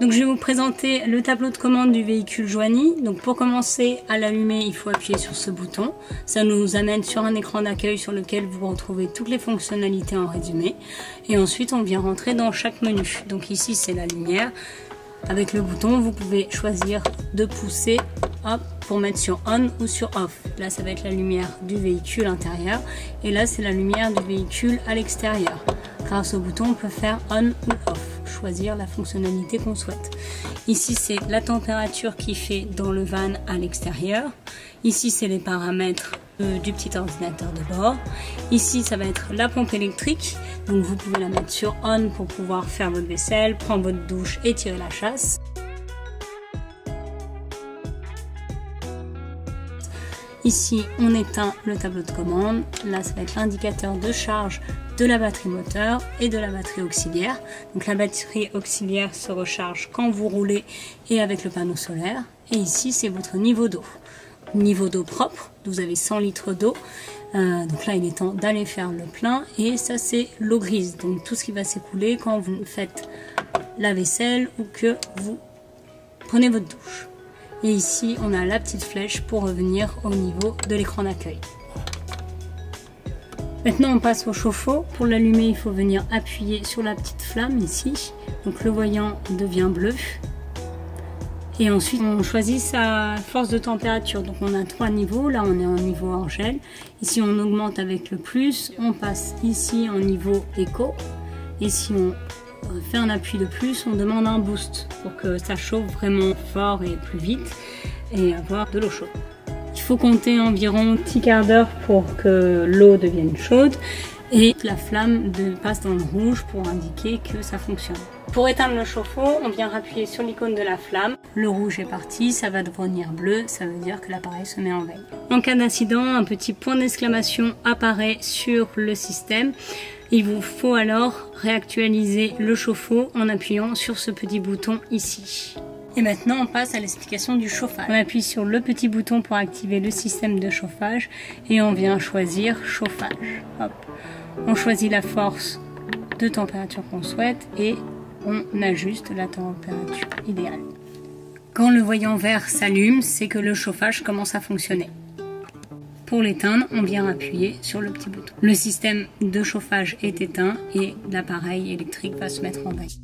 Donc je vais vous présenter le tableau de commande du véhicule Joigny. Donc pour commencer à l'allumer, il faut appuyer sur ce bouton. Ça nous amène sur un écran d'accueil sur lequel vous retrouvez toutes les fonctionnalités en résumé. Et ensuite on vient rentrer dans chaque menu. Donc ici c'est la lumière. Avec le bouton, vous pouvez choisir de pousser hop, pour mettre sur on ou sur off. Là, ça va être la lumière du véhicule intérieur. Et là, c'est la lumière du véhicule à l'extérieur. Grâce au bouton, on peut faire on ou off, choisir la fonctionnalité qu'on souhaite. Ici, c'est la température qui fait dans le van à l'extérieur. Ici, c'est les paramètres du petit ordinateur de bord. Ici, ça va être la pompe électrique. Donc, vous pouvez la mettre sur on pour pouvoir faire votre vaisselle, prendre votre douche et tirer la chasse. Ici, on éteint le tableau de commande. Là, ça va être l'indicateur de charge de la batterie moteur et de la batterie auxiliaire. Donc, la batterie auxiliaire se recharge quand vous roulez et avec le panneau solaire. Et ici, c'est votre niveau d'eau. Niveau d'eau propre, vous avez 100 litres d'eau. Donc là, il est temps d'aller faire le plein. Et ça, c'est l'eau grise. Donc, tout ce qui va s'écouler quand vous faites la vaisselle ou que vous prenez votre douche. Et ici, on a la petite flèche pour revenir au niveau de l'écran d'accueil. Maintenant, on passe au chauffe-eau. Pour l'allumer, il faut venir appuyer sur la petite flamme ici. Donc le voyant devient bleu. Et ensuite, on choisit sa force de température. Donc on a 3 niveaux. Là, on est en niveau hors gel. Ici, on augmente avec le plus. On passe ici en niveau éco. Et si on fait un appui de plus, on demande un boost pour que ça chauffe vraiment fort et plus vite et avoir de l'eau chaude. Il faut compter environ un petit quart d'heure pour que l'eau devienne chaude et la flamme passe dans le rouge pour indiquer que ça fonctionne. Pour éteindre le chauffe-eau, on vient appuyer sur l'icône de la flamme. Le rouge est parti, ça va devenir bleu, ça veut dire que l'appareil se met en veille. En cas d'incident, un petit point d'exclamation apparaît sur le système. Il vous faut alors réactualiser le chauffe-eau en appuyant sur ce petit bouton ici. Et maintenant, on passe à l'explication du chauffage. On appuie sur le petit bouton pour activer le système de chauffage et on vient choisir chauffage. Hop. On choisit la force de température qu'on souhaite et on ajuste la température idéale. Quand le voyant vert s'allume, c'est que le chauffage commence à fonctionner. Pour l'éteindre, on vient appuyer sur le petit bouton. Le système de chauffage est éteint et l'appareil électrique va se mettre en veille.